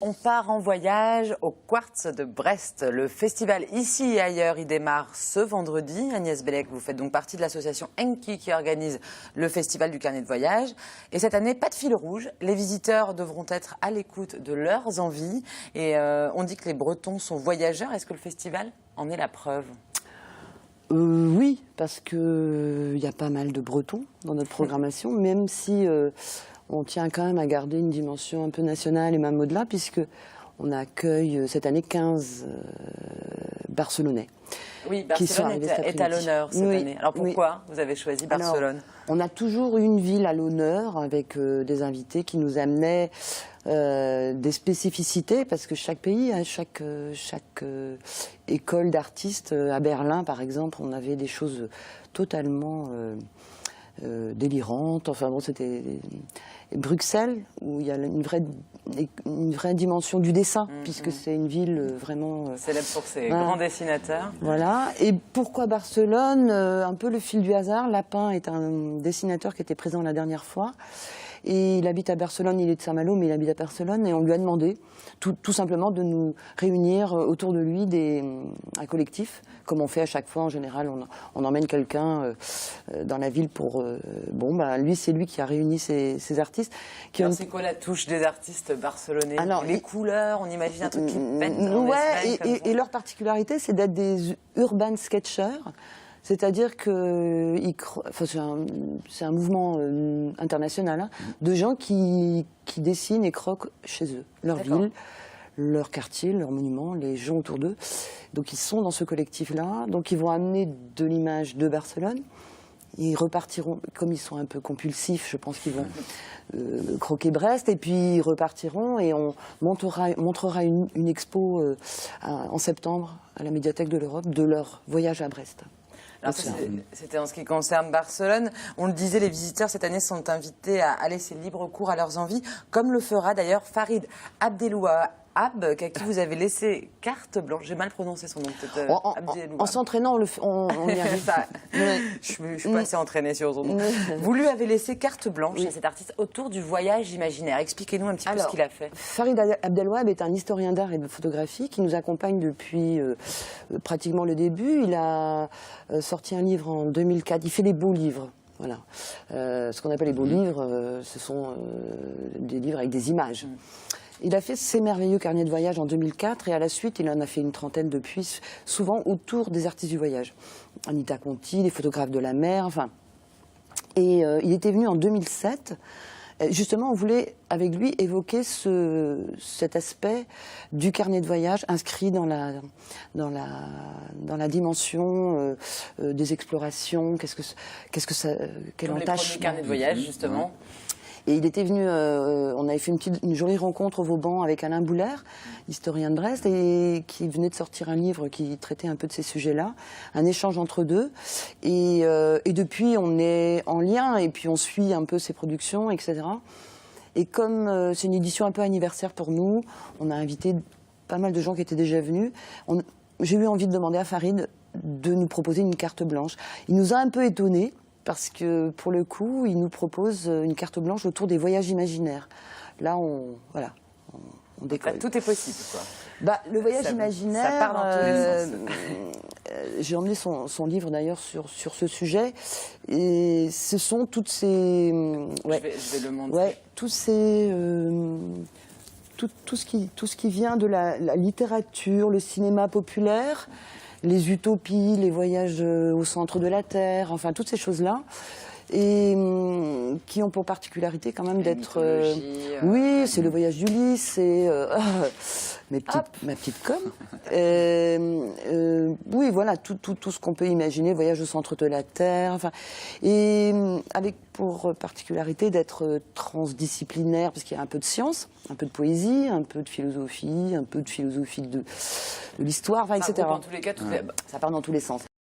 On part en voyage au Quartz de Brest. Le festival ici et ailleurs, il démarre ce vendredi. Agnès Bellec, vous faites donc partie de l'association Enki qui organise le festival du carnet de voyage. Et cette année, pas de fil rouge. Les visiteurs devront être à l'écoute de leurs envies. Et on dit que les Bretons sont voyageurs. Est-ce que le festival en est la preuve ? Oui, parce qu'il y a pas mal de Bretons dans notre programmation, même si on tient quand même à garder une dimension un peu nationale et même au-delà, puisqu'on accueille cette année 15 Barcelonais. Oui, Barcelone est à l'honneur cette année. Alors pourquoi vous avez choisi Barcelone ? Alors, on a toujours une ville à l'honneur avec des invités qui nous amenaient des spécificités, parce que chaque pays, chaque école d'artistes, à Berlin par exemple, on avait des choses totalement délirantes. Enfin bon, c'était Bruxelles, où il y a une vraie dimension du dessin, puisque c'est une ville vraiment célèbre pour ses grands dessinateurs. Voilà. Et pourquoi Barcelone ? Un peu le fil du hasard. Lapin est un dessinateur qui était présent la dernière fois. Et il habite à Barcelone, il est de Saint-Malo, mais il habite à Barcelone. Et on lui a demandé tout simplement de nous réunir autour de lui un collectif, comme on fait à chaque fois. En général, on emmène quelqu'un dans la ville pour... lui, c'est lui qui a réuni ces artistes. Alors, c'est quoi la touche des artistes barcelonais ? Alors, les couleurs, on imagine un truc qui pète. Et leur particularité, c'est d'être des urban sketchers. C'est-à-dire que c'est un mouvement international, hein, de gens qui dessinent et croquent chez eux, leur ville, leur quartier, leurs monuments, les gens autour d'eux. Donc ils sont dans ce collectif-là, donc ils vont amener de l'image de Barcelone. Ils repartiront, comme ils sont un peu compulsifs, je pense qu'ils vont croquer Brest, et puis ils repartiront et on montrera une expo en septembre à la médiathèque de l'Europe de leur voyage à Brest. C'était en ce qui concerne Barcelone. On le disait, les visiteurs cette année sont invités à laisser libre cours à leurs envies, comme le fera d'ailleurs Farid Abdelouab, à qui vous avez laissé carte blanche. J'ai mal prononcé son nom, peut-être. En s'entraînant, on y arrive. Je suis pas assez entraînée sur son nom. Vous lui avez laissé carte blanche à cet artiste autour du voyage imaginaire. Expliquez-nous un petit peu ce qu'il a fait. Farid Abdelouab est un historien d'art et de photographie qui nous accompagne depuis pratiquement le début. Il a sorti un livre en 2004. Il fait des beaux livres. Voilà. Ce qu'on appelle les beaux livres, ce sont des livres avec des images. Il a fait ces merveilleux carnets de voyage en 2004 et à la suite, il en a fait une trentaine depuis, souvent autour des artistes du voyage. Anita Conti, les photographes de la mer, enfin. Et il était venu en 2007. Justement, on voulait, avec lui, évoquer cet aspect du carnet de voyage inscrit dans la dimension des explorations. Quelle entache. Les premiers carnets de voyage, justement. Et il était venu, on avait fait une jolie rencontre au Vauban avec Alain Boulaert, historien de Brest, et qui venait de sortir un livre qui traitait un peu de ces sujets-là, un échange entre deux. Et depuis, on est en lien, et puis on suit un peu ses productions, etc. Et comme c'est une édition un peu anniversaire pour nous, on a invité pas mal de gens qui étaient déjà venus. J'ai eu envie de demander à Farid de nous proposer une carte blanche. Il nous a un peu étonnés, parce que, pour le coup, il nous propose une carte blanche autour des voyages imaginaires. Là, on décolle. Tout est possible, quoi. Le voyage imaginaire... Ça part dans tous les sens. J'ai emmené son livre, d'ailleurs, sur ce sujet. Et ce sont toutes ces... Je vais le montrer. Tout ce qui vient de la littérature, le cinéma populaire, les utopies, les voyages au centre de la Terre, enfin toutes ces choses-là, et qui ont pour particularité quand même d'être... oui, c'est le voyage d'Ulysse, c'est ma petite com. Oui, voilà, tout ce qu'on peut imaginer, voyage au centre de la Terre, enfin, et avec pour particularité d'être transdisciplinaire, parce qu'il y a un peu de science, un peu de poésie, un peu de philosophie, de l'histoire, enfin, etc. Ça part dans tous les cas, ça part dans tous les sens.